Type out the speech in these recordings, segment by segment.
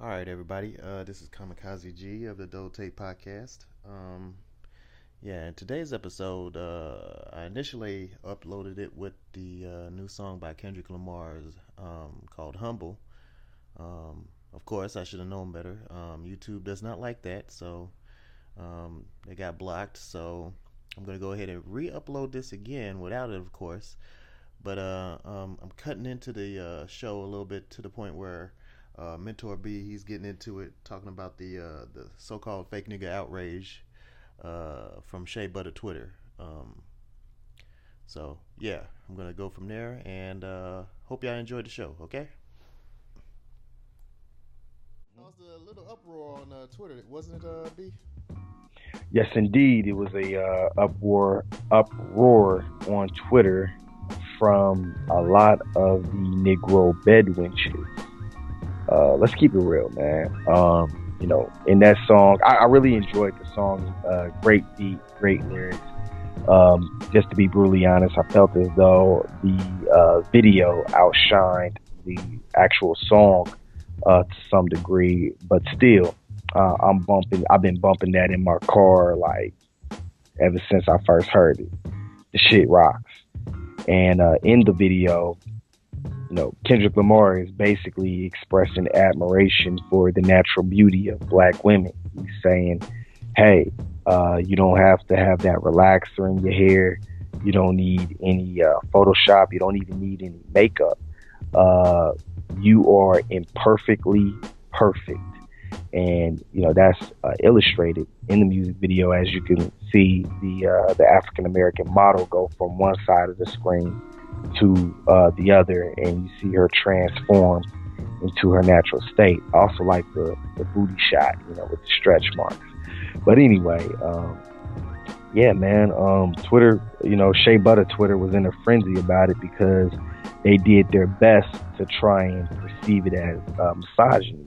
All right, everybody. This is Kamikaze G of the Doe Tape Podcast. Yeah, in today's episode, I initially uploaded it with the new song by Kendrick Lamar's called Humble. Of course, I should have known better. YouTube does not like that, so they got blocked. So I'm going to go ahead and re upload this again without it, of course. But I'm cutting into the show a little bit to the point where Mentor B, he's getting into it, talking about the so-called fake nigga outrage from Shea Butter Twitter. So yeah, I'm gonna go from there, and hope y'all enjoyed the show. Okay. Caused a little uproar on Twitter, wasn't it, B? Yes, indeed, it was a uproar on Twitter from a lot of the Negro bedwenches. Let's keep it real, man. In that song, I really enjoyed the song. Great beat, great lyrics. Just to be brutally honest, I felt as though the video outshined the actual song to some degree, but still, I've been bumping that in my car like ever since I first heard it. The shit rocks. And in the video, Kendrick Lamar is basically expressing admiration for the natural beauty of black women. He's saying, hey, you don't have to have that relaxer in your hair. You don't need any Photoshop. You don't even need any makeup. You are imperfectly perfect. And, that's illustrated in the music video. As you can see, the African-American model go from one side of the screen to the other, and you see her transform into her natural state. I also like the booty shot, with the stretch marks. But anyway, yeah, man, Twitter, Shea Butter Twitter was in a frenzy about it because they did their best to try and perceive it as misogyny.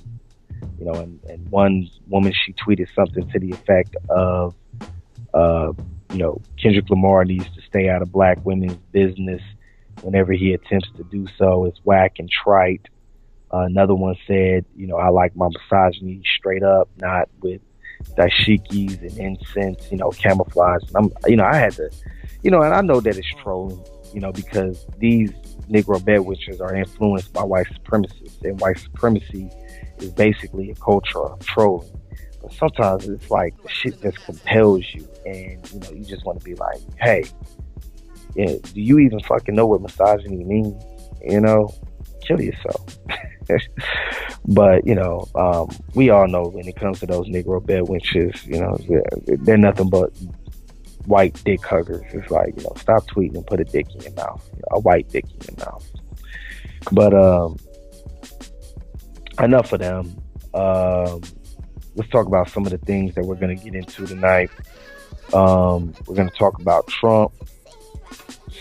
And one woman, she tweeted something to the effect of, Kendrick Lamar needs to stay out of black women's business. Whenever he attempts to do so, it's whack and trite. Another one said, I like my misogyny straight up, not with dashikis and incense, camouflage. And I had to, and I know that it's trolling, because these Negro bedwitchers are influenced by white supremacists, and white supremacy is basically a culture of trolling. But sometimes it's like the shit just compels you, and you just want to be like, hey, yeah, do you even fucking know what misogyny means? Kill yourself. But we all know when it comes to those Negro bedwenches, they're nothing but white dick huggers. It's like, stop tweeting and put a dick in your mouth, a white dick in your mouth. But enough of them. Let's talk about some of the things that we're going to get into tonight. We're going to talk about Trump,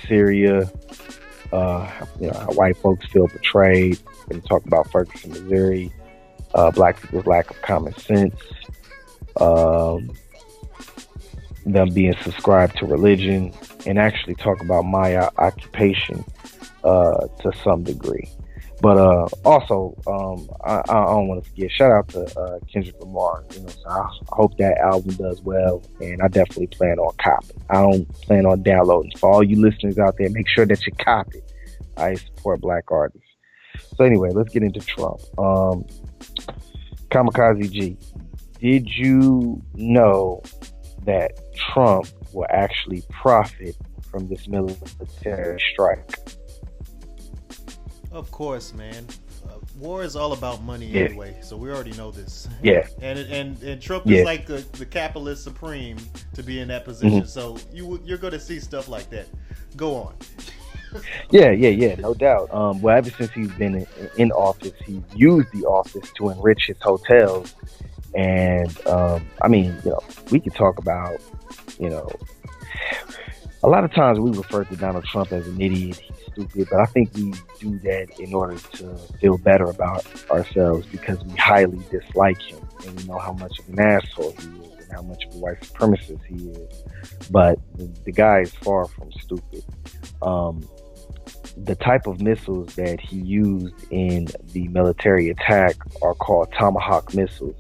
Syria, how white folks feel betrayed. We're going to talk about Ferguson, Missouri, black people's lack of common sense, them being subscribed to religion, and actually talk about my occupation to some degree. But also, I don't want to forget, shout out to Kendrick Lamar. So I hope that album does well, and I definitely plan on copying. I don't plan on downloading. For all you listeners out there, make sure that you copy. I support black artists. So anyway, let's get into Trump. Kamikaze G, did you know that Trump will actually profit from this military strike? Of course, man. War is all about money anyway, so we already know this. Yeah. And Trump is like the capitalist supreme to be in that position. Mm-hmm. So you're going to see stuff like that. Go on. Yeah, no doubt. Well, ever since he's been in office, he's used the office to enrich his hotels. And, we could talk about, a lot of times we refer to Donald Trump as an idiot. He's stupid, but I think we do that in order to feel better about ourselves because we highly dislike him and we know how much of an asshole he is and how much of a white supremacist he is. But the guy is far from stupid. the type of missiles that he used in the military attack are called Tomahawk missiles,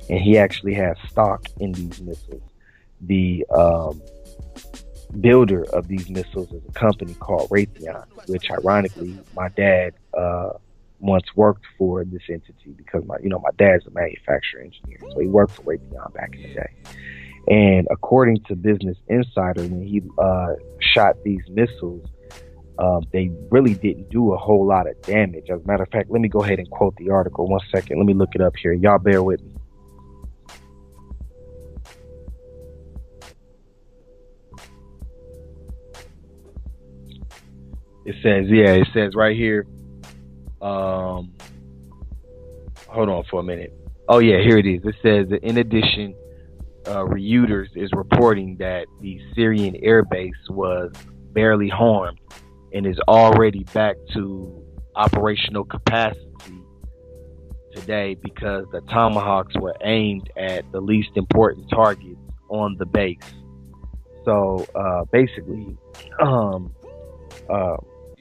and he actually has stock in these missiles. The builder of these missiles is a company called Raytheon, which ironically my dad once worked for this entity because my dad's a manufacturer engineer, so he worked for Raytheon back in the day. And according to Business Insider, when he shot these missiles, they really didn't do a whole lot of damage. As a matter of fact, let me go ahead and quote the article. 1 second, let me look it up here. Y'all bear with me. It says right here. Hold on for a minute. Oh yeah, here it is. It says that in addition, Reuters is reporting that the Syrian airbase was barely harmed and is already back to operational capacity today because the Tomahawks were aimed at the least important targets on the base. So basically,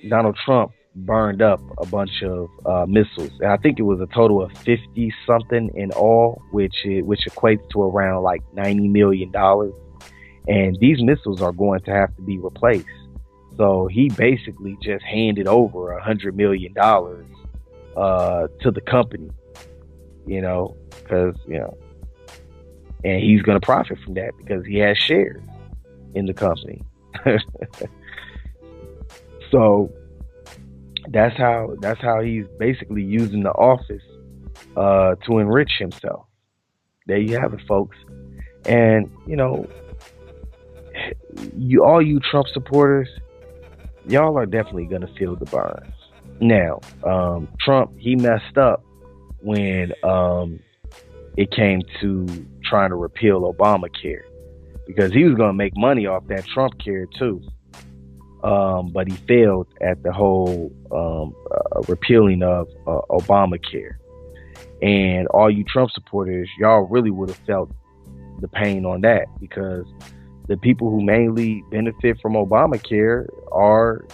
Donald Trump burned up a bunch of missiles. And I think it was a total of 50 something in all, which equates to around like $90 million. And these missiles are going to have to be replaced. So he basically just handed over $100 million to the company, because, and he's going to profit from that because he has shares in the company. So that's how he's basically using the office to enrich himself. There you have it, folks. And all you Trump supporters, y'all are definitely gonna feel the burns. Now, Trump, he messed up when it came to trying to repeal Obamacare because he was gonna make money off that Trump care too. But he failed at the whole repealing of Obamacare. And all you Trump supporters, y'all really would have felt the pain on that because the people who mainly benefit from Obamacare are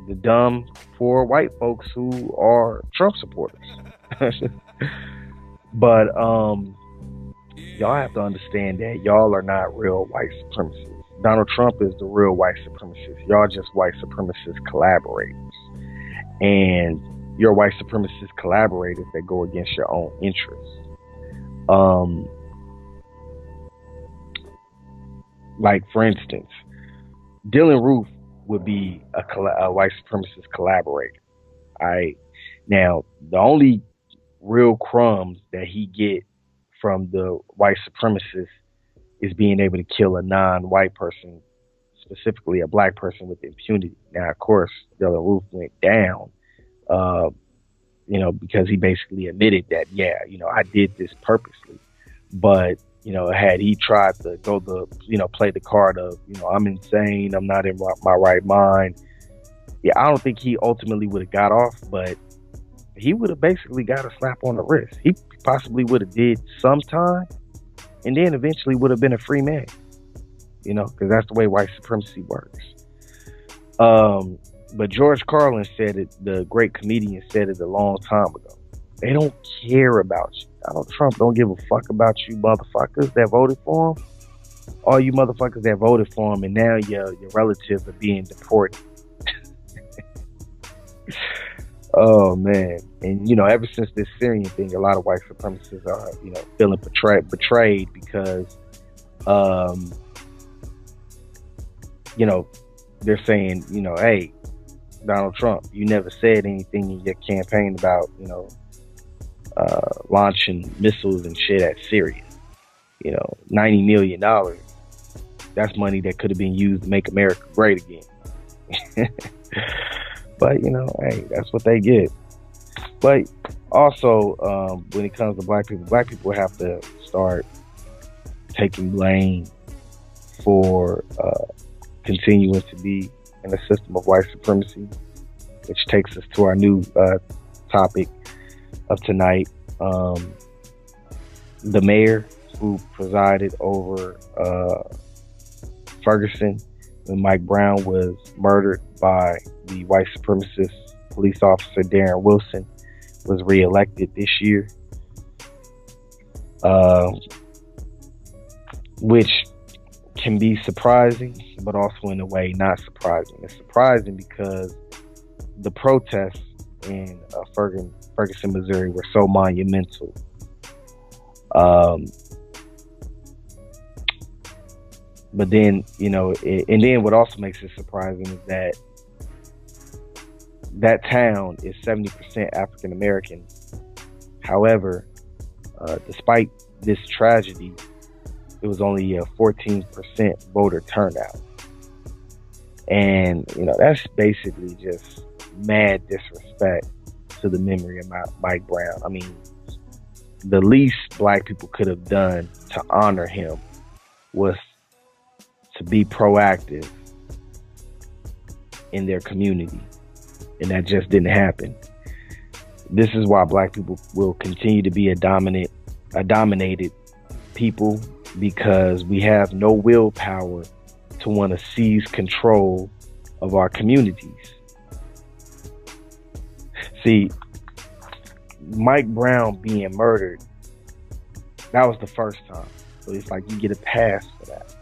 the dumb, poor white folks who are Trump supporters. But y'all have to understand that y'all are not real white supremacists. Donald Trump is the real white supremacist. Y'all just white supremacist collaborators. And you're white supremacist collaborators that go against your own interests. Like, for instance, Dylan Roof would be a white supremacist collaborator. Now, the only real crumbs that he get from the white supremacists is being able to kill a non-white person, specifically a black person, with impunity. Now, of course, Dylan Roof went down, because he basically admitted that, I did this purposely. But, had he tried to play the card of, I'm insane, I'm not in my right mind, I don't think he ultimately would have got off, but he would have basically got a slap on the wrist. He possibly would have did some time, and then eventually would have been a free man, because that's the way white supremacy works. But George Carlin said it, the great comedian said it a long time ago. They don't care about you. Donald Trump don't give a fuck about you motherfuckers that voted for him. All you motherfuckers that voted for him, and now your relatives are being deported. Oh man. And ever since this Syrian thing, a lot of white supremacists are, feeling betrayed because they're saying, hey, Donald Trump, you never said anything in your campaign about, launching missiles and shit at Syria. $90 million. That's money that could have been used to make America great again. But, hey, that's what they get. But also, when it comes to black people have to start taking blame for continuing to be in a system of white supremacy, which takes us to our new topic of tonight. The mayor who presided over Ferguson when Mike Brown was murdered by the white supremacist police officer Darren Wilson, was reelected this year, uh, which can be surprising, but also in a way not surprising. It's surprising because the protests in Ferguson, Missouri were so monumental. But then, and then what also makes it surprising is that town is 70% African American. However, despite this tragedy, it was only a 14% voter turnout. And, that's basically just mad disrespect to the memory of Mike Brown. I mean, the least black people could have done to honor him was to be proactive in their community. And that just didn't happen. This is why black people will continue to be a dominated people, because we have no willpower to want to seize control of our communities. See, Mike Brown being murdered, that was the first time. So it's like you get a pass for that.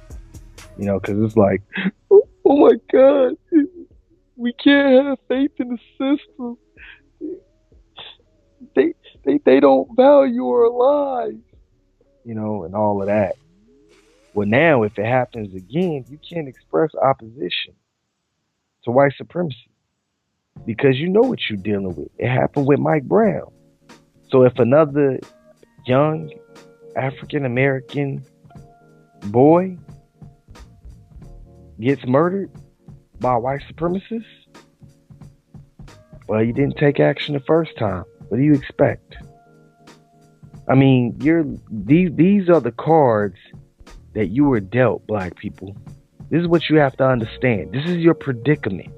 Because it's like, oh my God, we can't have faith in the system. They don't value our lives, and all of that. Well, now if it happens again, you can't express opposition to white supremacy because you know what you're dealing with. It happened with Mike Brown. So if another young African American boy gets murdered by white supremacists, well, you didn't take action the first time. What do you expect? I mean, these are the cards that you were dealt, black people. This is what you have to understand. This is your predicament.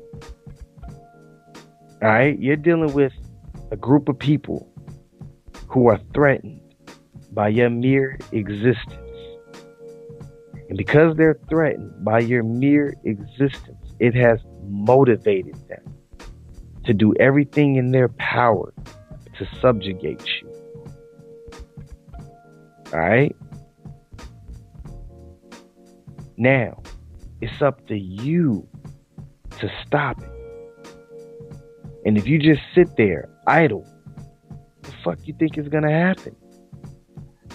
All right? You're dealing with a group of people who are threatened by your mere existence. And because they're threatened by your mere existence, it has motivated them to do everything in their power to subjugate you. All right? Now, it's up to you to stop it. And if you just sit there idle, what the fuck you think is going to happen?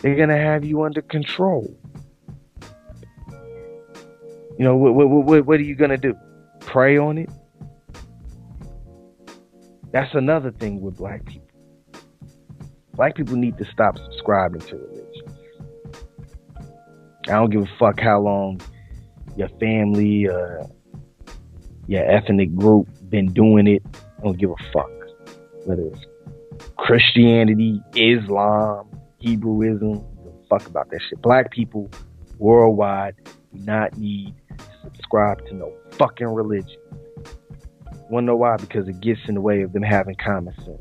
They're going to have you under control. What are you going to do? Pray on it? That's another thing with black people. Black people need to stop subscribing to religion. I don't give a fuck how long your family, your ethnic group been doing it. I don't give a fuck. Whether it's Christianity, Islam, Hebrewism, I don't give a fuck about that shit. Black people worldwide do not need to subscribe to no fucking religion. Wanna know why? Because it gets in the way of them having common sense.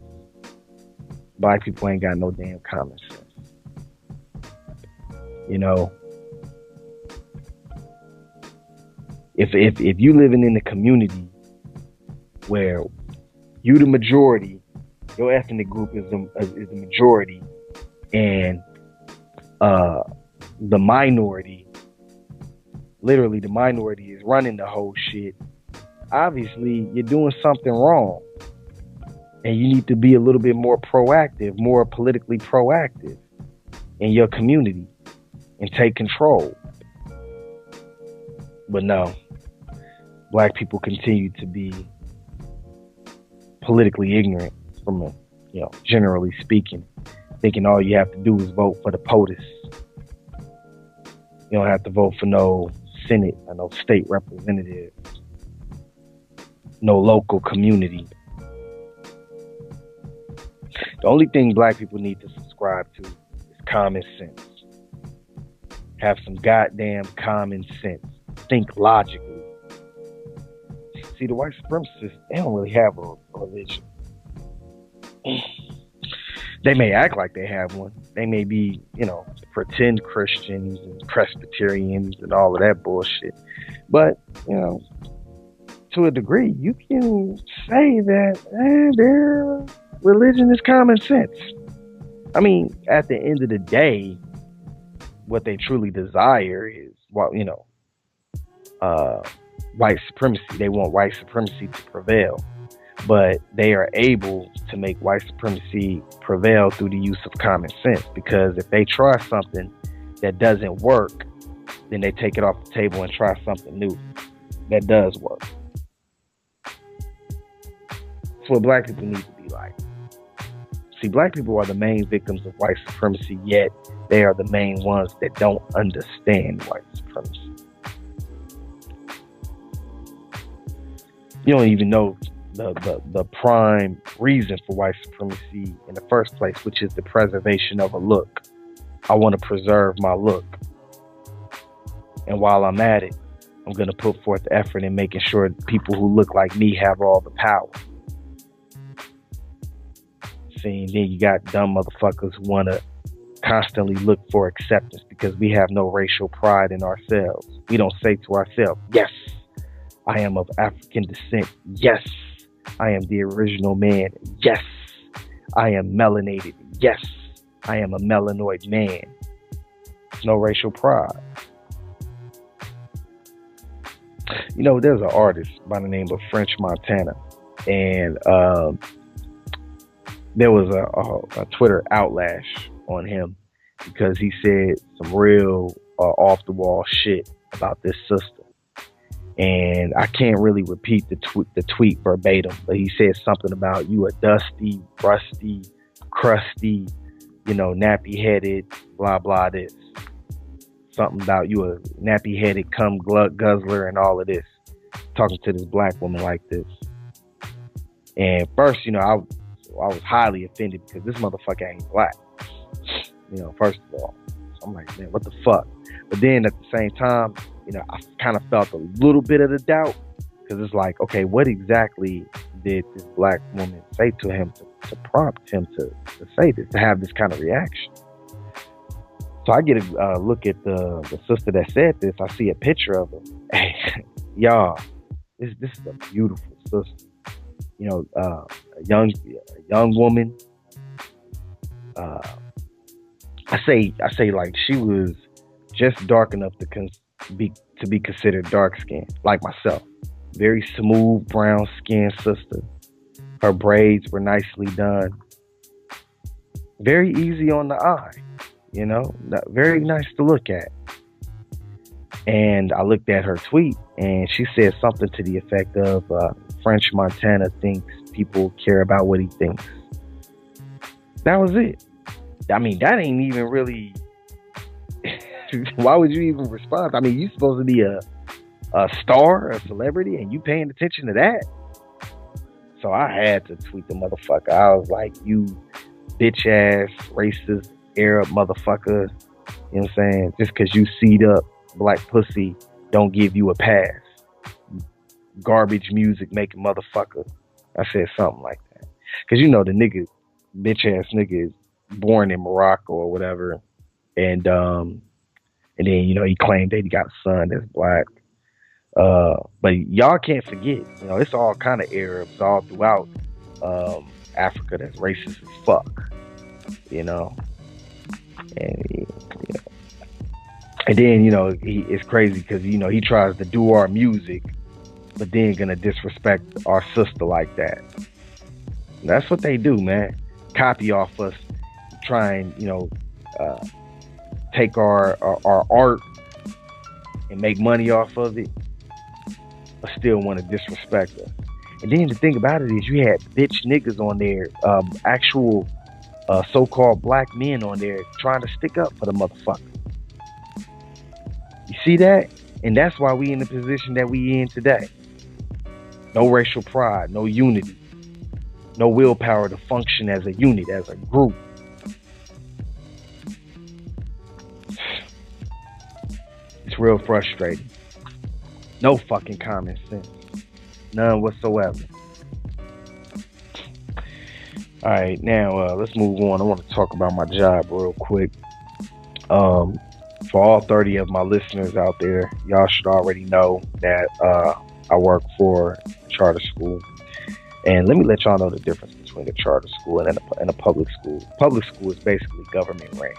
Black people ain't got no damn common sense. If you living in a community where you the majority, your ethnic group is the majority, and the minority, literally the minority is running the whole shit, obviously you're doing something wrong. And you need to be a little bit more proactive, more politically proactive in your community and take control. But no, black people continue to be politically ignorant from generally speaking, thinking all you have to do is vote for the POTUS. You don't have to vote for no Senate or no state representative, no local community. The only thing black people need to subscribe to is common sense. Have some goddamn common sense. Think logically. See, the white supremacists, they don't really have a religion. They may act like they have one. They may be, pretend Christians and Presbyterians and all of that bullshit. But, to a degree, you can say that their religion is common sense. I mean, at the end of the day, what they truly desire is, white supremacy. They want white supremacy to prevail, but they are able to make white supremacy prevail through the use of common sense, because if they try something that doesn't work, then they take it off the table and try something new that does work. That's what black people need to be like. See, black people are the main victims of white supremacy, yet they are the main ones that don't understand white supremacy. You don't even know the prime reason for white supremacy in the first place, which is the preservation of a look. I want to preserve my look. And while I'm at it, I'm going to put forth effort in making sure people who look like me have all the power. See, then you got dumb motherfuckers who want to constantly look for acceptance because we have no racial pride in ourselves. We don't say to ourselves, yes, I am of African descent. Yes, I am the original man. Yes, I am melanated. Yes, I am a melanoid man. No racial pride. There's an artist by the name of French Montana, and there was a Twitter outlash on him because he said some real off the wall shit about this sister. And I can't really repeat the tweet verbatim, but he said something about you a dusty, rusty, crusty, nappy-headed, blah, blah, this. Something about you a nappy-headed cum guzzler and all of this. Talking to this black woman like this. And first, I was highly offended because this motherfucker ain't black. First of all. So I'm like, man, what the fuck? But then at the same time, I kind of felt a little bit of the doubt, because it's like, okay, what exactly did this black woman say to him to prompt him to say this, to have this kind of reaction? So I get a look at the sister that said this. I see a picture of her. Hey, y'all, this is a beautiful sister. A young woman. I say like she was just dark enough to be considered dark skinned, like myself. Very smooth brown skin sister. Her braids were nicely done. Very easy on the eye, very nice to look at. And I looked at her tweet, and she said something to the effect of, French Montana thinks people care about what he thinks. That was it. I mean, that ain't even really... Why would you even respond? I mean, you supposed to be a star, a celebrity, and you paying attention to that? So I had to tweet the motherfucker. I was like, you bitch ass, racist, Arab motherfucker. You know what I'm saying? Just because you seed up black pussy don't give you a pass. Garbage music making motherfucker. I said something like that. Because the nigga, bitch ass nigga, is born in Morocco or whatever. And then, he claimed that he got a son that's black. But y'all can't forget, it's all kind of Arabs all throughout Africa that's racist as fuck. And then, it's crazy because, he tries to do our music, but then gonna disrespect our sister like that. And that's what they do, man. Copy off us, try and, take our art and make money off of it, but still want to disrespect us. And then the thing about it is you had bitch niggas on there, actual so-called black men on there trying to stick up for the motherfucker. You see that? And that's why we in the position that we in today. No racial pride, no unity, no willpower to function as a unit, as a group. It's real frustrating. No fucking common sense. None whatsoever. All right, now let's move on. I want to talk about my job real quick. Um, for all 30 of my listeners out there, y'all should already know that I work for a charter school. And let me let y'all know the difference between a charter school and a public school. Public school is basically government ran.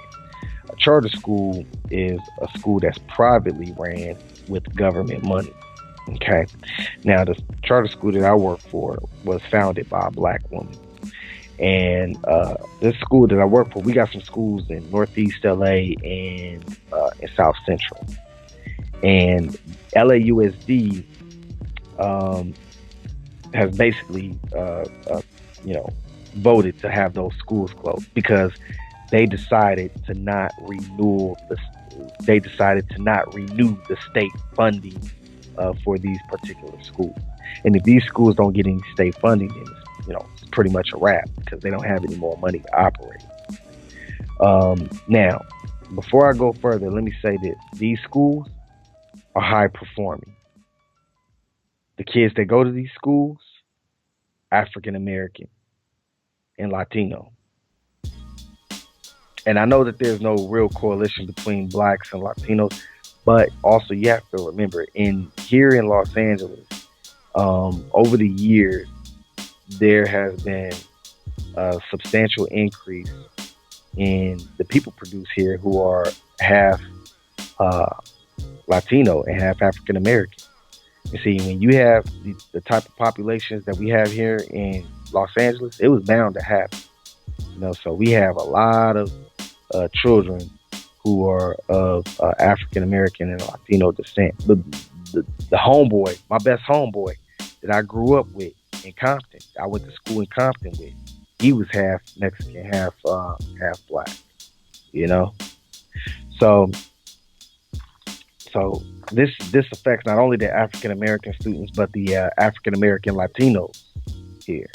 A charter school is a school that's privately ran with government money. Okay. Now, the charter school that I work for was founded by a black woman. And this school that I work for, we got some schools in Northeast LA and in South Central. And LAUSD um, has basically, you know, voted to have those schools closed because they decided to not renew the they decided to not renew the state funding for these particular schools. And if these schools don't get any state funding, then it's pretty much a wrap because they don't have any more money to operate. Now, before I go further, let me say this: these schools are high performing. The kids that go to these schools, African American and Latino. And I know that there's no real correlation between blacks and Latinos, but also you have to remember, in here in Los Angeles, over the years, there has been a substantial increase in the people produced here who are half uh, Latino and half African American. You see, when you have the type of populations that we have here in Los Angeles, it was bound to happen. So we have a lot of children who are of African American and Latino descent. The homeboy, my best homeboy that I grew up with in Compton, I went to school in Compton with. He was half Mexican, half black. You know, so this affects not only the African American students but the African American Latinos here,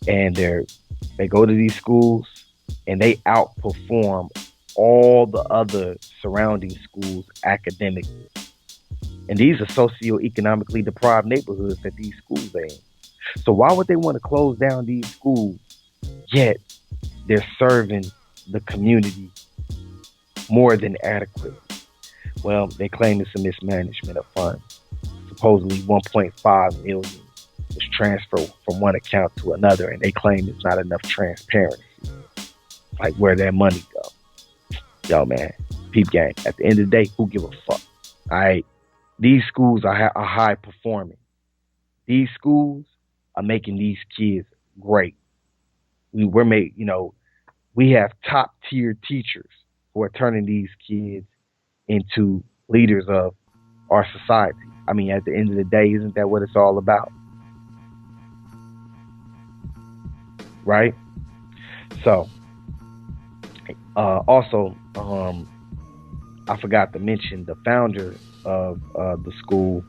and they go to these schools and they outperform all the other surrounding schools academically. And these are socioeconomically deprived neighborhoods that these schools are in. So why would they want to close down these schools, yet they're serving the community more than adequate? Well, they claim it's a mismanagement of funds. Supposedly 1.5 million was transferred from one account to another, and they claim it's not enough transparency, like where their money go. Yo, man, peep game. At the end of the day, who give a fuck? All right, these schools are high performing. These schools are making these kids great. We have top tier teachers who are turning these kids into leaders of our society. I mean, at the end of the day, isn't that what it's all about? Right? So, also, I forgot to mention the founder of the school.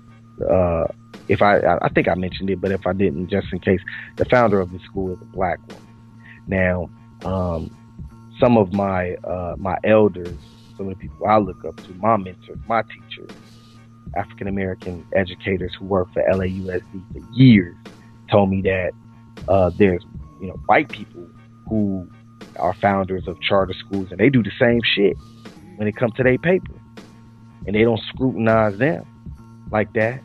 If I think I mentioned it, but if I didn't, just in case, the founder of the school is a black woman. Now, some of my elders, some of the people I look up to, my mentors, my teachers, African American educators who work for LAUSD for years, told me that there's white people who are founders of charter schools, and they do the same shit when it comes to their paper, and they don't scrutinize them like that.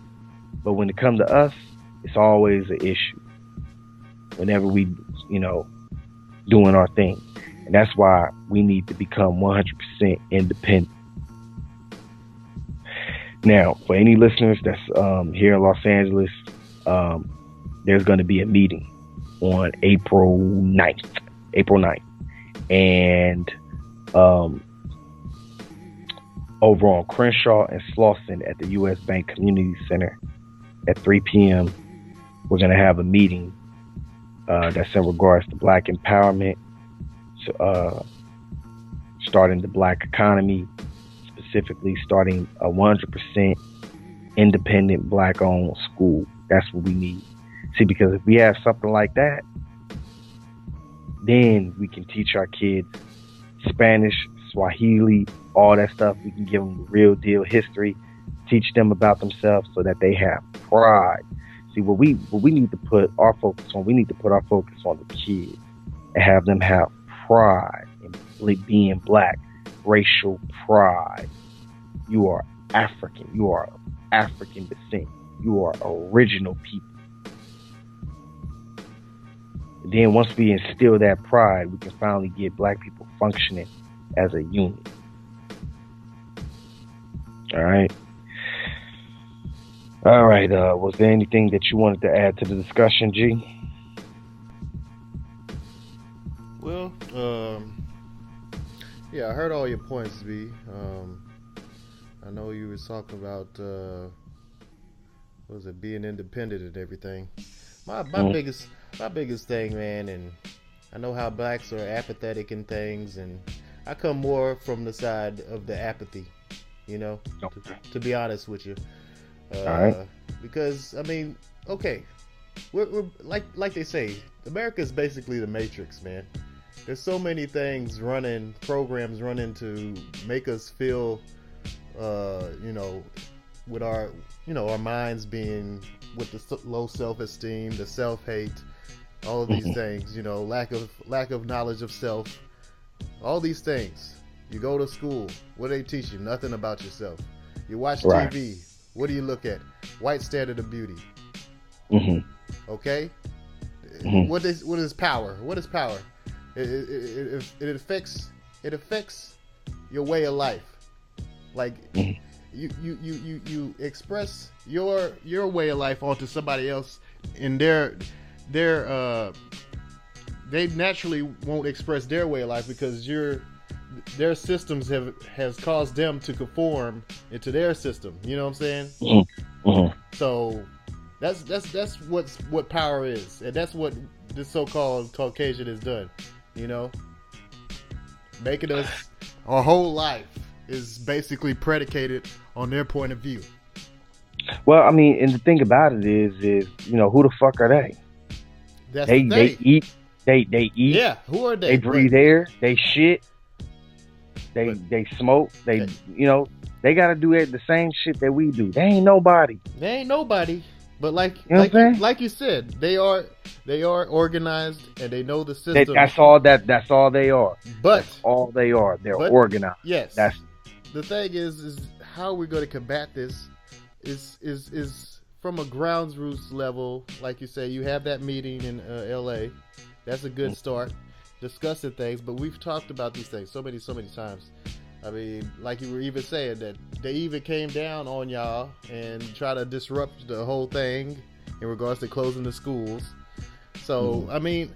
But when it comes to us, it's always an issue whenever we doing our thing. And that's why we need to become 100% independent. Now, for any listeners that's here in Los Angeles, there's going to be a meeting on April 9th. And over on Crenshaw and Slauson at the U.S. Bank Community Center at 3 p.m., we're going to have a meeting that's in regards to black empowerment, starting the black economy, specifically starting a 100% independent black-owned school. That's what we need. See, because if we have something like that, then we can teach our kids Spanish, Swahili, all that stuff. We can give them the real deal history, teach them about themselves so that they have pride. See, what we need to put our focus on, we need to put our focus on the kids. and have them have pride in being black, racial pride. You are African. You are of African descent. You are original people. And then once we instill that pride, we can finally get black people functioning as a unit. All right. All right. Was there anything that you wanted to add to the discussion, G? Well, yeah, I heard all your points, V. I know you were talking about what was it, being independent and everything. My biggest thing, man, and I know how blacks are apathetic in things, and I come more from the side of the apathy, you know, to be honest with you. All right. Because I mean, okay, we're like they say, America is basically the Matrix, man. There's so many things programs running to make us feel, you know, with our, you know, our minds being with the low self-esteem, the self-hate, all of these things, you know, lack of knowledge of self, all these things. You go to school, what do they teach you? Nothing about yourself. You watch Right. TV, what do you look at? White standard of beauty. Mm-hmm. Okay? Mm-hmm. What is power? What is power? It affects your way of life. Like you express your way of life onto somebody else, and they naturally won't express their way of life because their systems has caused them to conform into their system. You know what I'm saying? Mm-hmm. Mm-hmm. So that's what power is, and that's what this so-called Caucasian has done. You know, making us, our whole life is basically predicated on their point of view. Well, I mean, and the thing about it is, you know, who the fuck are they? That's They the they thing. eat, they eat. Yeah, who are They they? breathe air. They shit. They smoke. They Okay. you know they got to do the same shit that we do. They ain't nobody. They ain't nobody. But You know what I'm saying? like you said, they are organized and they know the That, system. that's all that that's all they are. But That's all they are. They're but organized. yes, That's the thing is how we're going to combat this is from a grounds roots level. Like you say, you have that meeting in L.A. That's a good start, discussing things. But we've talked about these things so many times. I mean, like you were even saying that they even came down on y'all and try to disrupt the whole thing in regards to closing the schools. So I mean,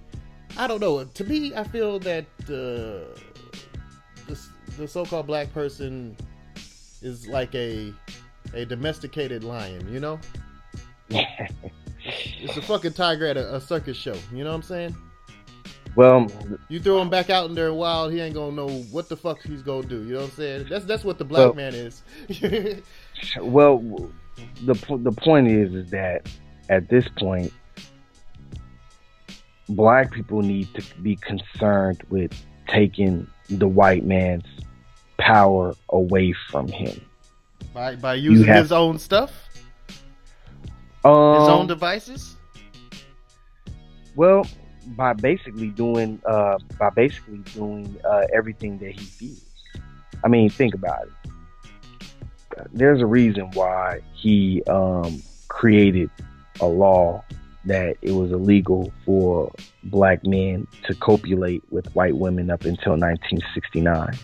I don't know. To me, I feel that the so-called black person is like a domesticated lion. You know, it's a fucking tiger at a circus show. You know what I'm saying? well, You throw him back out in there wild, he ain't gonna know what the fuck he's gonna do. You know what I'm saying? That's what the black man is. well. The point is that at this point, black people need to be concerned with taking the white man's power away from him. by using his own stuff, his own devices. Well, by basically doing everything that he fears. I mean, think about it. There's a reason why he created a law that it was illegal for black men to copulate with white women up until 1969.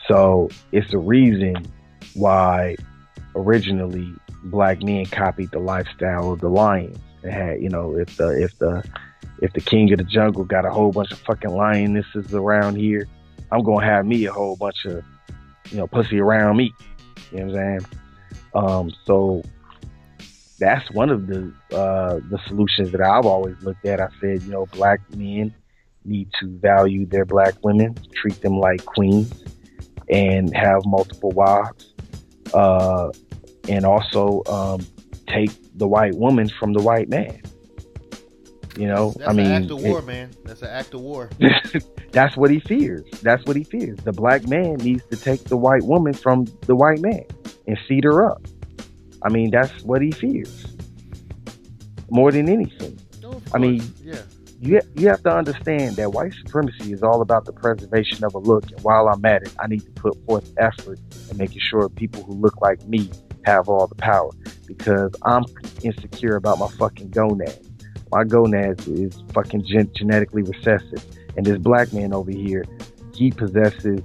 So it's a reason why originally black men copied the lifestyle of the lions. It had, you know, if the king of the jungle got a whole bunch of fucking lionesses around here, I'm gonna have me a whole bunch of, you know, pussy around me. You know what I'm saying? So that's one of the solutions that I've always looked at. I said, you know, black men need to value their black women, treat them like queens, and have multiple wives, and also take the white woman from the white man. You know, That's an act of war, man. That's an act of war. That's what he fears. That's what he fears. The black man needs to take the white woman from the white man and feed her up. I mean, that's what he fears more than anything. No, of I mean, course. Yeah. you have to understand that white supremacy is all about the preservation of a look. And while I'm at it, I need to put forth effort in making sure people who look like me have all the power, because I'm insecure about my fucking gonads. My gonads is fucking genetically recessive, and this black man over here, he possesses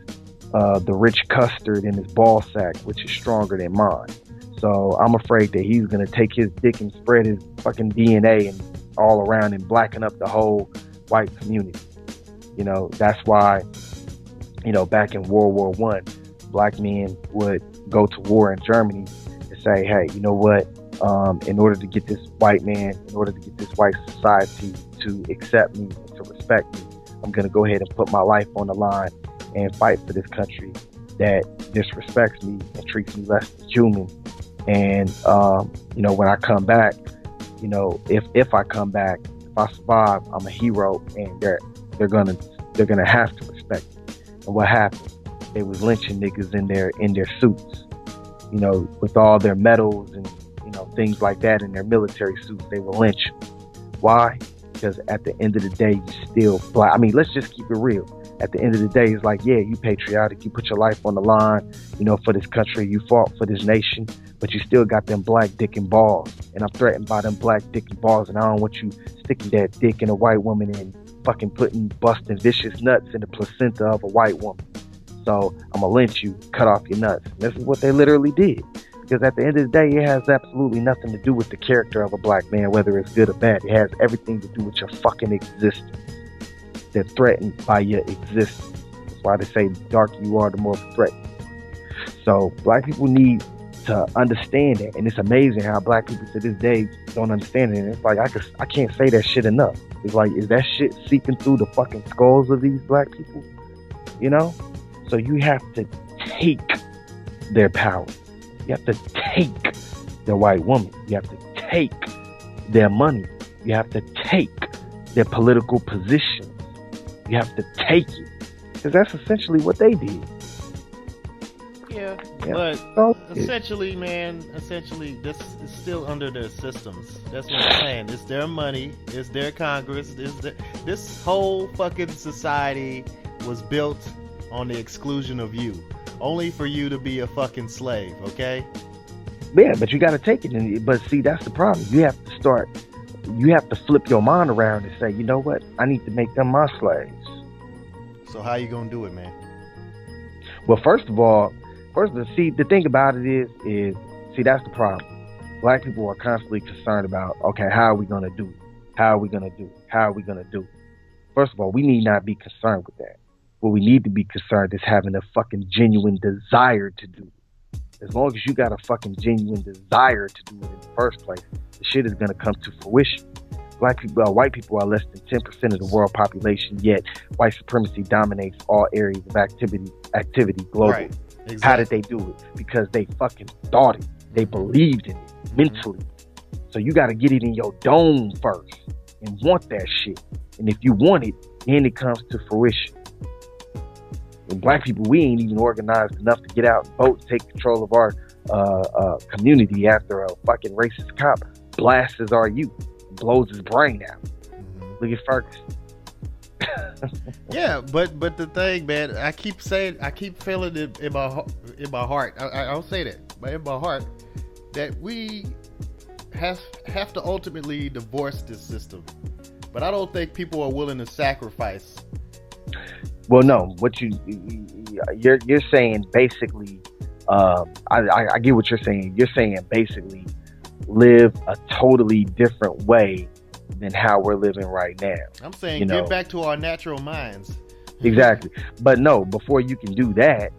the rich custard in his ball sack, which is stronger than mine. So I'm afraid that he's gonna take his dick and spread his fucking DNA and all around and blacken up the whole white community. You know, that's why, you know, back in World War One, black men would go to war in Germany and say, hey, you know what? In order to get this white man, in order to get this white society to accept me and to respect me, I'm gonna go ahead and put my life on the line and fight for this country that disrespects me and treats me less than human. And you know, when I come back, you know, if I come back, if I survive, I'm a hero, and they're gonna have to respect me. And what happened? They was lynching niggas in their suits, you know, with all their medals and, you know, things like that in their military suits. They were lynching. Why? Because at the end of the day, you still black. I mean, let's just keep it real. At the end of the day, it's like, yeah, you patriotic, you put your life on the line, you know, for this country, you fought for this nation, but you still got them black dick and balls. And I'm threatened by them black dick and balls, and I don't want you sticking that dick in a white woman and fucking busting vicious nuts in the placenta of a white woman. So I'm gonna lynch you, cut off your nuts. And this is what they literally did. Because at the end of the day, it has absolutely nothing to do with the character of a black man, whether it's good or bad. It has everything to do with your fucking existence. They're threatened by your existence. That's why they say the darker you are, the more threatened. So black people need to understand that. And it's amazing how black people to this day don't understand it. And it's like, I can't say that shit enough. It's like, is that shit seeping through the fucking skulls of these black people? You know? So you have to take their power. You have to take their white woman. You have to take their money. You have to take their political position. You have to take it. Because that's essentially what they did. Yeah. But so, essentially, this is still under their systems. That's what I'm saying. It's their money. It's their Congress. This whole fucking society was built on the exclusion of you. Only for you to be a fucking slave, okay? Yeah, but you got to take it. But see, that's the problem. You have to flip your mind around and say, you know what? I need to make them my slaves. So how you gonna do it, man? Well, first, the thing about it is, that's the problem. Black people are constantly concerned about, okay, how are we gonna do it? How are we gonna do it? How are we gonna do it? First of all, we need not be concerned with that. What we need to be concerned is having a fucking genuine desire to do it. As long as you got a fucking genuine desire to do it in the first place, the shit is gonna come to fruition. White people are less than 10% of the world population, yet white supremacy dominates all areas of activity globally. Right. Exactly. How did they do it? Because they fucking thought it. They believed in it mentally. So you got to get it in your dome first and want that shit. And if you want it, then it comes to fruition. And black people, we ain't even organized enough to get out and vote and take control of our community after a fucking racist cop blasts our youth and blows his brain out. Look at Ferguson. Yeah, but the thing, man, I keep feeling it in my heart. I don't say that, but in my heart, that we have to ultimately divorce this system. But I don't think people are willing to sacrifice. Well, no, what you're saying basically, I get what you're saying. You're saying basically live a totally different way than how we're living right now. I'm saying get back to our natural minds. Exactly. But no, before you can do that,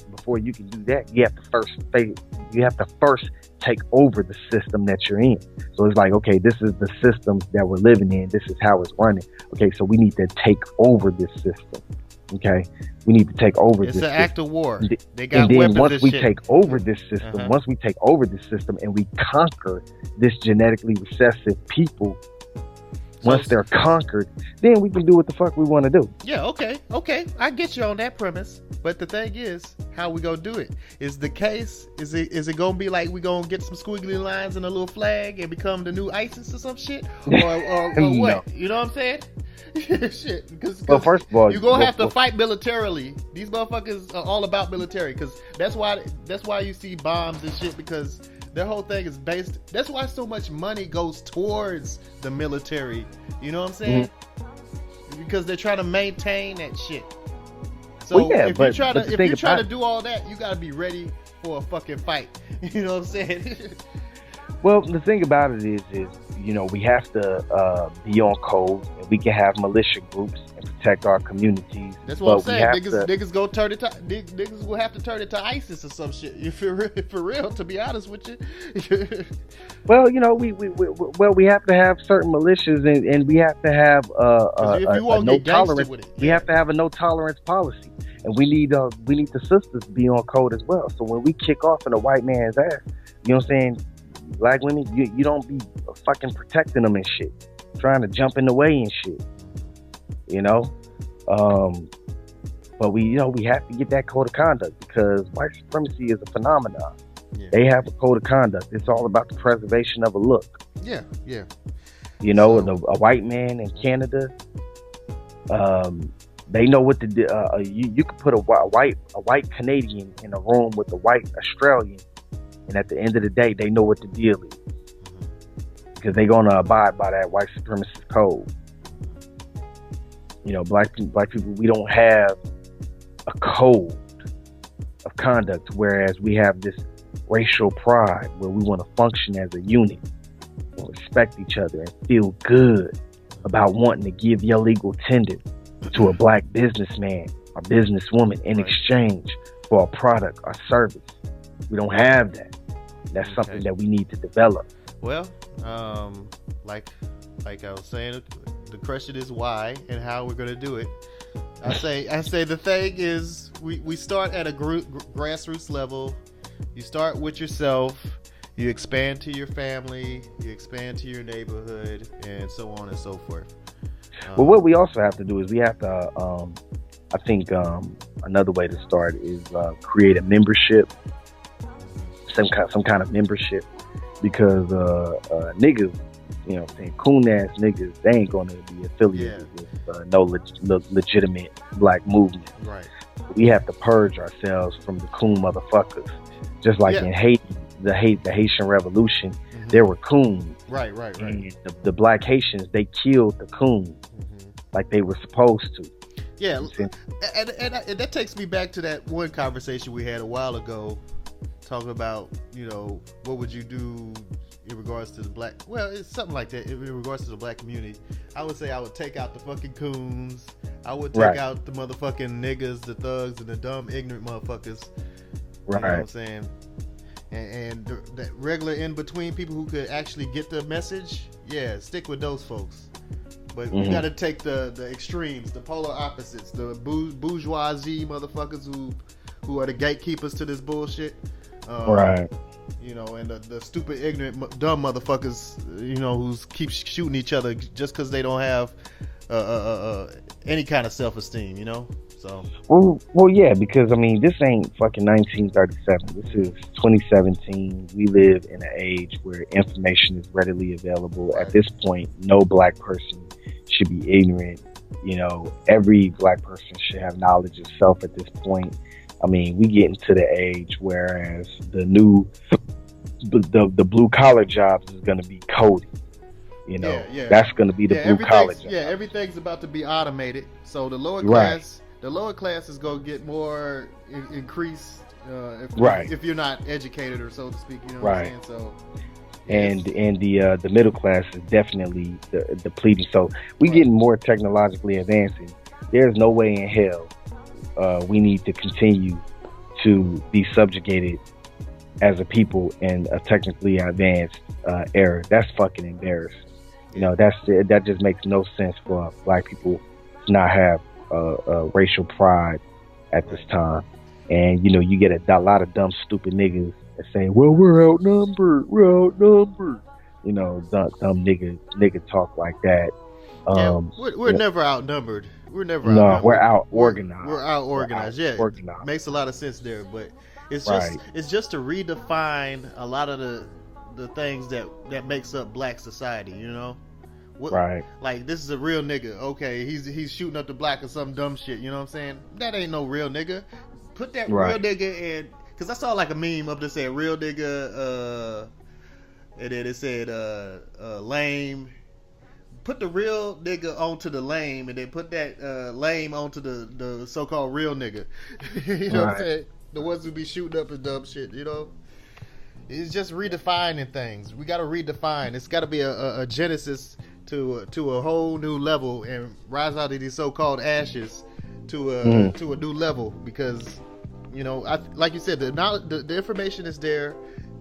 you have to first take over the system that you're in. So it's like, okay, this is the system that we're living in. This is how it's running. Okay, so we need to take over this system. Okay, we need to take over this system. It's an act of war. They got weapons. And then once we take over this system, and we conquer this genetically recessive people, once they're conquered, then we can do what the fuck we want to do. Yeah, okay. I get you on that premise. But the thing is, how we gonna do it? Is it gonna be like we gonna get some squiggly lines and a little flag and become the new ISIS or some shit? Or what? No. You know what I'm saying? Shit, because Well, first of all, you gonna have to fight militarily. These motherfuckers are all about military, because that's why you see bombs and shit, because their whole thing is based. That's why so much money goes towards the military. You know what I'm saying? Because they're trying to maintain that shit. So well, yeah, if you're trying to do all that, you gotta be ready for a fucking fight. You know what I'm saying? Well, the thing about it is we have to be on code, and we can have militia groups and protect our communities. That's what I'm saying. Niggas go turn it to niggas will have to turn it to ISIS or some shit. If for real, to be honest with you. Well, we have to have certain militias, and we have to have a no tolerance. We have to have a no tolerance policy, and we need the sisters to be on code as well. So when we kick off in a white man's ass, you know what I'm saying? Black women, you don't be fucking protecting them and shit, trying to jump in the way and shit, but we have to get that code of conduct, because white supremacy is a phenomenon. Yeah. They have a code of conduct. It's all about the preservation of a look. Yeah. A white man in Canada, they know what to do. You could put a white Canadian in a room with a white Australian, and at the end of the day, they know what the deal is, because they're gonna abide by that white supremacist code. Black people, we don't have a code of conduct, whereas we have this racial pride where we want to function as a unit and respect each other and feel good about wanting to give your legal tender to a black businessman or businesswoman in exchange for a product or service. We don't have that. That's something that we need to develop. Well, like I was saying, the question is why and how we're going to do it. I say the thing is we start at a grassroots level. You start with yourself. You expand to your family. You expand to your neighborhood, and so on and so forth. Well, what we also have to do is we have to. I think another way to start is create a membership. Some kind of membership, because niggas, coon ass niggas, they ain't gonna be affiliated with no legitimate black movement. Right. We have to purge ourselves from the coon motherfuckers. Just like in Haiti, the Haitian Revolution, there were coons. Right. And the black Haitians, they killed the coons like they were supposed to. Yeah, and that takes me back to that one conversation we had a while ago, talking about, what would you do in regards to the black, well, it's something like that, in regards to the black community. I would say I would take out the fucking coons. I would take out the motherfucking niggas, the thugs, and the dumb, ignorant motherfuckers. Right. You know what I'm saying? And that regular in-between people who could actually get the message, stick with those folks. But you got to take the extremes, the polar opposites, the bourgeoisie motherfuckers who are the gatekeepers to this bullshit. Right. And the stupid, ignorant, dumb motherfuckers, who keep shooting each other just because they don't have any kind of self-esteem, So. Well, yeah, because this ain't fucking 1937. This is 2017. We live in an age where information is readily available. Right. At this point, no black person should be ignorant. Every black person should have knowledge of self at this point. We getting to the age whereas the blue collar jobs is going to be coding. That's going to be the blue collar job. Yeah, everything's about to be automated. So the lower class. The lower class is going to get more increased if you're not educated, or so to speak. You know what I'm saying? So, and the middle class is definitely depleting. So we getting more technologically advancing. There's no way in hell we need to continue to be subjugated as a people in a technically advanced era. That's fucking embarrassing. That just makes no sense for black people to not have racial pride at this time. And you get a lot of dumb stupid niggas that say, well, we're outnumbered, dumb nigga talk like that. We're never outnumbered. We're out organized. We're out organized. Organized. Makes a lot of sense there, but it's just to redefine a lot of the things that makes up black society. What, Right. like this is a real nigga. Okay, he's shooting up the block or some dumb shit. You know what I'm saying? That ain't no real nigga. Put that real Right. nigga in, because I saw like a meme up there saying real nigga, and then it said lame. Put the real nigga onto the lame, and then put that lame onto the so-called real nigga. You know what I'm Right. saying? The ones who be shooting up and dumb shit. You know, it's just redefining things. We got to redefine. It's got to be a genesis to a whole new level and rise out of these so-called ashes to a new level, because you know, like you said, the knowledge, the information is there.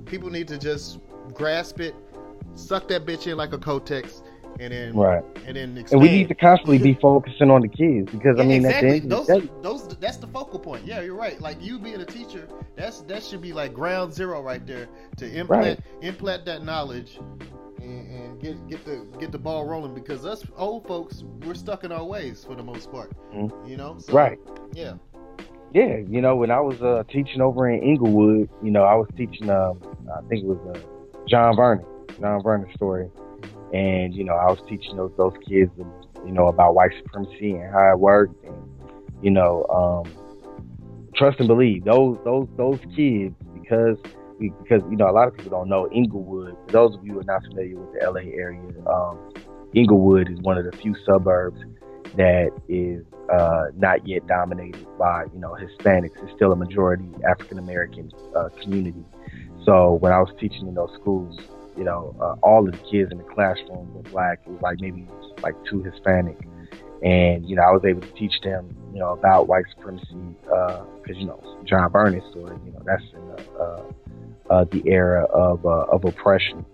People need to just grasp it, suck that bitch in like a Kotex, and then Right. expand. And we need to constantly be focusing on the kids, because Yeah, I mean, at the exactly. end of the day, That's the focal point. Yeah, you're right. Like you being a teacher, that should be like ground zero right there to implant that knowledge and get the ball rolling, because us old folks, we're stuck in our ways for the most part. mm-hmm. You know? So, Right. Yeah. Yeah, you know, when I was teaching over in Inglewood, you know, I was teaching, I think it was John Vernon story, and you know, I was teaching those kids, you know, about white supremacy and how it worked, and you know, trust and believe those kids, because you know, a lot of people don't know Inglewood. For those of you who are not familiar with the LA area, Inglewood is one of the few suburbs that is not yet dominated by, you know, Hispanics. It's still a majority African American community. So when I was teaching in those schools, you know, all of the kids in the classroom were black. It was like maybe like 2 Hispanic, and you know, I was able to teach them, you know, about white supremacy, because you know, John Vernon's story, you know, that's in the era of oppression.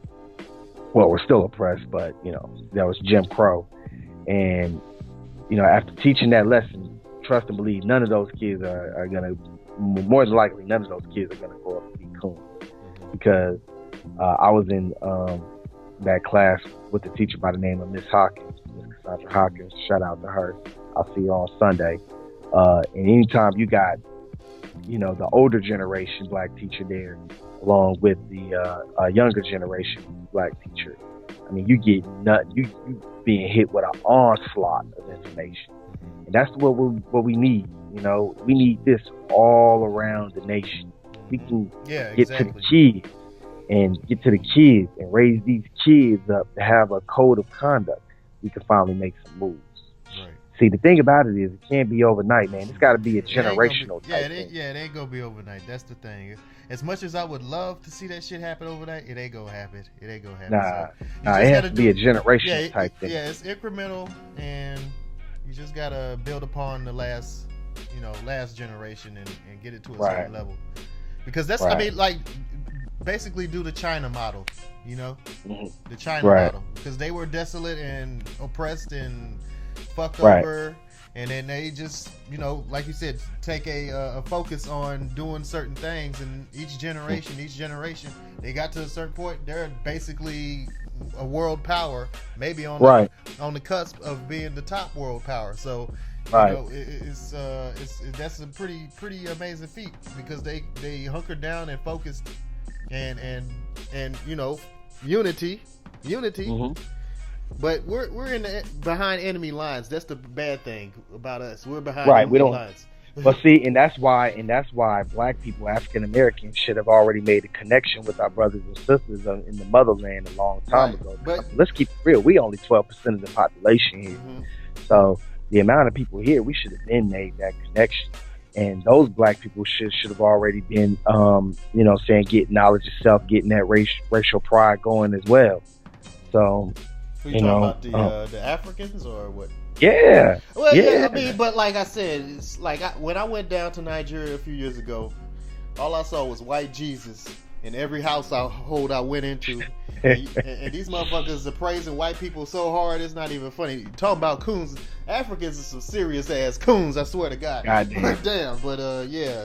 Well, we're still oppressed, but you know, that was Jim Crow. And you know, after teaching that lesson, trust and believe, none of those kids are gonna, more than likely, none of those kids are gonna grow up to be coons, because I was in that class with a teacher by the name of Miss Hawkins, Miss Cassandra Hawkins. Shout out to her. I'll see her on Sunday. And anytime you got, you know, the older generation black teacher there, along with the younger generation black teacher, I mean, you get you being hit with an onslaught of information, and that's what we need. You know, we need this all around the nation. We can get to the kids and raise these kids up to have a code of conduct. We can finally make some moves. Right. See, the thing about it is, it can't be overnight, man. It's got to be a generational type thing. It ain't gonna be overnight. That's the thing. As much as I would love to see that shit happen overnight, it ain't gonna happen. It ain't gonna happen. Nah, it has to be a generational type thing. Yeah, it's incremental, and you just gotta build upon the last generation and get it to a certain level. Because that's, I mean, like, basically do the China model, you know, the China model, because they were desolate and oppressed and fucked over. And then they just, you know, like you said, take a focus on doing certain things. And each generation, they got to a certain point, they're basically a world power, maybe on the cusp of being the top world power. So, you know, that's a pretty amazing feat, because they hunkered down and focused and you know, unity. But we're behind enemy lines. That's the bad thing about us. We're behind enemy lines. But see, and that's why black people, African Americans, should have already made a connection with our brothers and sisters in the motherland a long time ago. But let's keep it real. We only 12% of the population here. So the amount of people here, we should have been made that connection. And those black people should have already been, you know, saying, getting knowledge of self, getting that racial pride going as well. So, Who you talking about, the Africans or what? Yeah. Well, yeah. I mean, but like I said, it's like when I went down to Nigeria a few years ago, all I saw was white Jesus in every household I went into. And these motherfuckers are praising white people so hard, it's not even funny. Talking about coons, Africans are some serious ass coons, I swear to God. Damn. But yeah.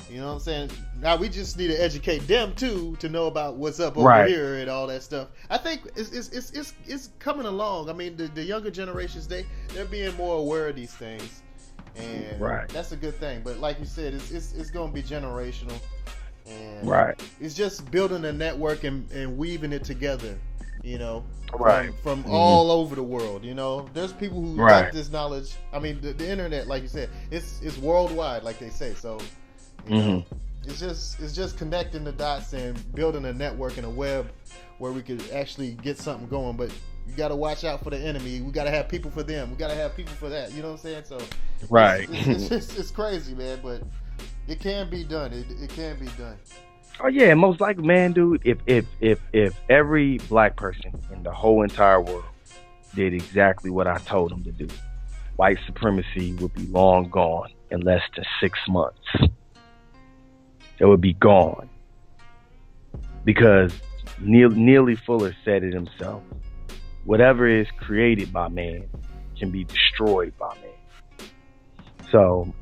You know what I'm saying? Now we just need to educate them too, to know about what's up over here and all that stuff. I think it's coming along. I mean, the younger generations, they're being more aware of these things, and that's a good thing. But like you said, it's going to be generational, and it's just building a network and weaving it together. You know, Right. from Hmm. all over the world. You know, there's people who got Right. this knowledge. I mean, the internet, like you said, it's worldwide, like they say. So, you Hmm. know, it's just connecting the dots and building a network and a web where we could actually get something going. But you got to watch out for the enemy. We got to have people for them. We got to have people for that. You know what I'm saying? So, Right. it's crazy, man. But it can be done. It can be done. Oh yeah, most likely, man, dude. If every black person in the whole entire world did exactly what I told them to do, white supremacy would be long gone in less than 6 months. It would be gone because Neely Fuller said it himself. Whatever is created by man can be destroyed by man. So,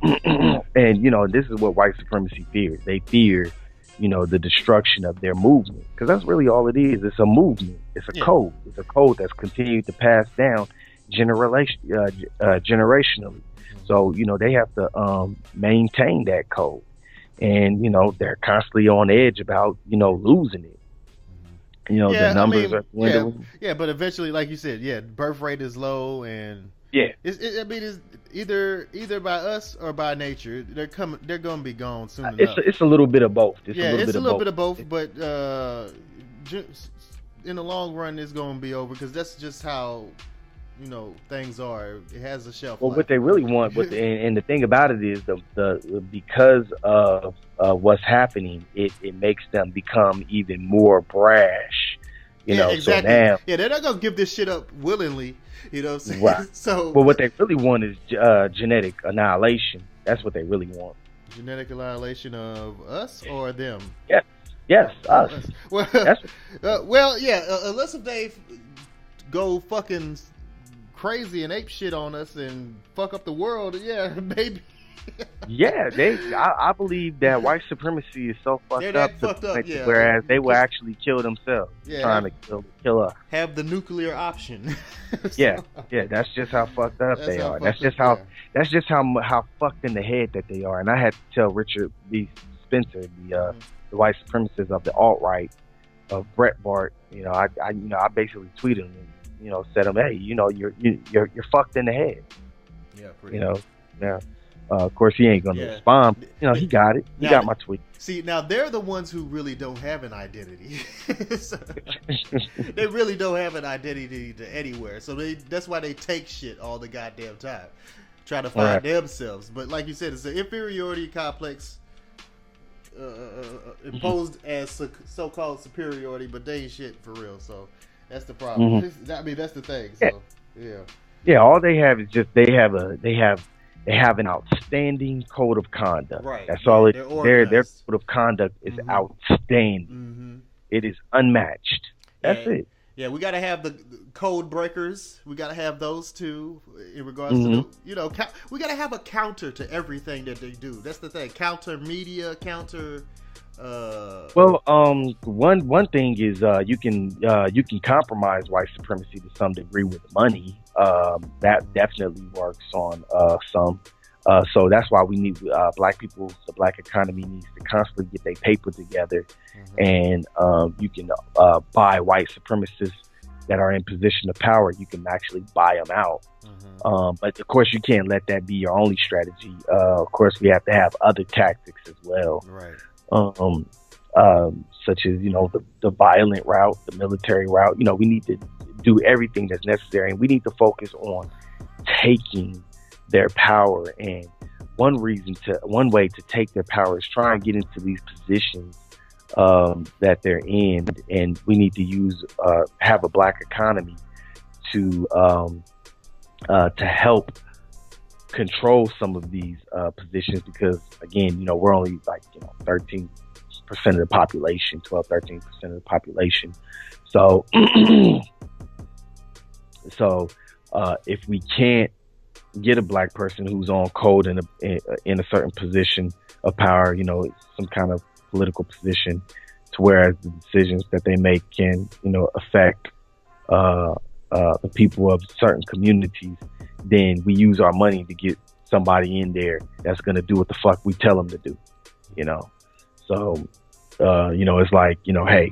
and this is what white supremacy fears. They fear, the destruction of their movement, because that's really all it is. It's a movement. It's a Yeah. code. It's a code that's continued to pass down generationally. So, they have to maintain that code, and they're constantly on edge about losing it. The Yeah, I numbers mean, are dwindling. yeah, but eventually, like you said, yeah, birth rate is low, and Yeah, I mean, it's either by us or by nature. They're gonna be gone soon it's enough. it's a little bit of both. It's a Yeah, little it's bit a of little both. bit of both, but ju- in the long run, it's gonna be over because that's just how things are. It has a shelf Well, life. what they really want, and the thing about it is the because of what's happening, it makes them become even more brash. Yeah, So exactly. now, Yeah, they're not gonna give this shit up willingly. You know what I'm right. saying? So Well, what they really want is genetic annihilation. That's what they really want. genetic annihilation of us or them? Yes, yes, us. Us. Well, That's yeah. Unless if they go fucking crazy and ape shit on us and fuck up the world, yeah, maybe. yeah. I believe that white supremacy is so They're fucked up that to the fucked up, point yeah. whereas they will actually kill themselves, Yeah, trying to kill us. have the nuclear option. Yeah, So, yeah, that's just how fucked up that's they how are. fucked up they are. That's just how fucked in the head that they are. And I had to tell Richard B. Spencer, the white supremacist of the alt right, of Breitbart. I basically tweeted him and said him, hey, you're fucked in the head. Yeah, pretty You know, yeah. Of course, he ain't gonna Yeah. respond. He got it. He Now- got my tweet. See, now they're the ones who really don't have an identity. So, they really don't have an identity to anywhere. So that's why they take shit all the goddamn time. Try to find Right. themselves. But like you said, it's an inferiority complex imposed as so-called superiority, but they ain't shit for real. So that's the problem. I mean, that's the thing. So, yeah. Yeah, all they have is just they have an outstanding code of conduct. Right. That's all it. They're Their organized. code of conduct is Mhm. outstanding. Mm-hmm. It is unmatched. That's Yeah. it. Yeah, we got to have the code breakers. We got to have those too in regards Mhm. to we got to have a counter to everything that they do. That's the thing. Counter media, counter. Well, one thing is you can compromise white supremacy to some degree with money. That definitely works on some. So that's why we need black people. The black economy needs to constantly get their paper together, and you can buy white supremacists that are in position of power. You can actually buy them out. But of course, you can't let that be your only strategy. Of course, we have to have other tactics as well. Right. Such as the violent route, the military route. We need to do everything that's necessary, and we need to focus on taking their power. And one way to take their power is try and get into these positions that they're in, and we need to have a black economy to help control some of these positions, because again, we're only 13% of the population, 12-13% of the population. So if we can't get a black person who's on code in a certain position of power, some kind of political position, to whereas the decisions that they make can affect the people of certain communities, then we use our money to get somebody in there that's going to do what the fuck we tell them to do. So it's like, hey,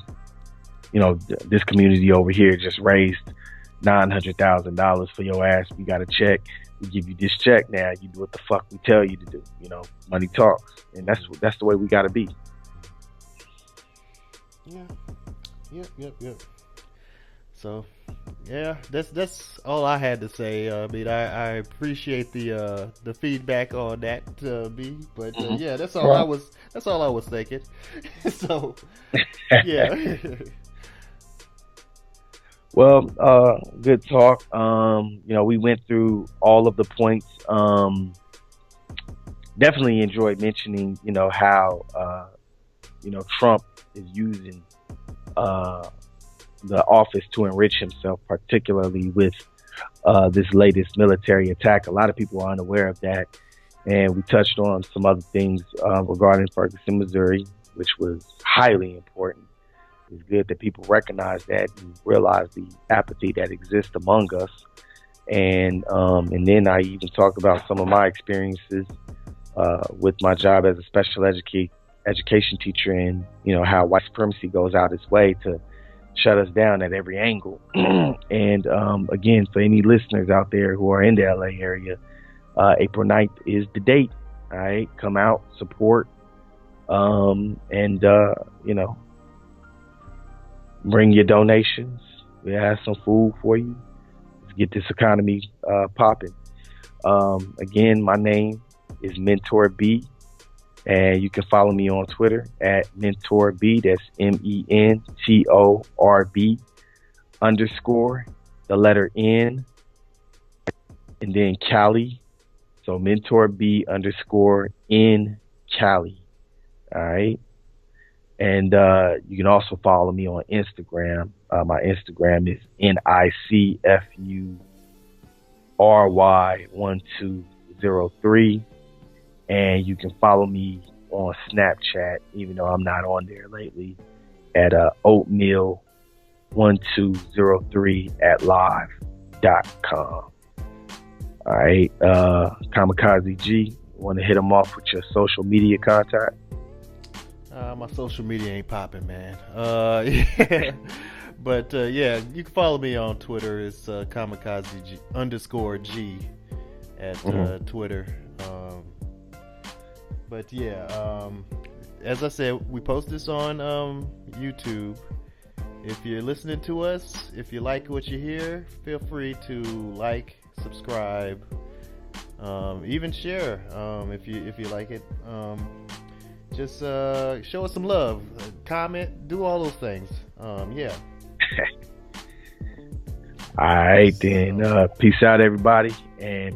this community over here just raised $900,000 for your ass. We got a check. We give you this check now. You do what the fuck we tell you to do. Money talks, and that's the way we got to be. Yeah. Yep. So, yeah, that's all I had to say. I mean, I appreciate the feedback on that, B. But yeah, that's all I was thinking. So, yeah. Well, good talk. We went through all of the points. Definitely enjoyed mentioning, how Trump is using the office to enrich himself, particularly with this latest military attack. A lot of people are unaware of that, and we touched on some other things regarding Ferguson, Missouri, which was highly important. It's good that people recognize that and realize the apathy that exists among us. And then I even talked about some of my experiences with my job as a special education teacher, and how white supremacy goes out its way to shut us down at every angle. And again, for any listeners out there who are in the LA area, April 9th is the date. All right, come out, support, and bring your donations. We have some food for you. Let's get this economy popping. Again, my name is Mentor B, and you can follow me on Twitter at Mentor B. That's MENTORB _ the letter N and then Cali. So Mentor B _ N Cali. All right. And you can also follow me on Instagram. My Instagram is NICFURY1203. And you can follow me on Snapchat, even though I'm not on there lately, at oatmeal1203@live.com. All right. Kamikaze G, want to hit them off with your social media contact? My social media ain't popping, man. Yeah. But yeah, you can follow me on Twitter. It's Kamikaze G _ at Twitter. But yeah, as I said, we post this on YouTube. If you're listening to us, if you like what you hear, feel free to like, subscribe, even share if you like it. Just show us some love, comment, do all those things. Yeah. All right, then. Peace out, everybody, and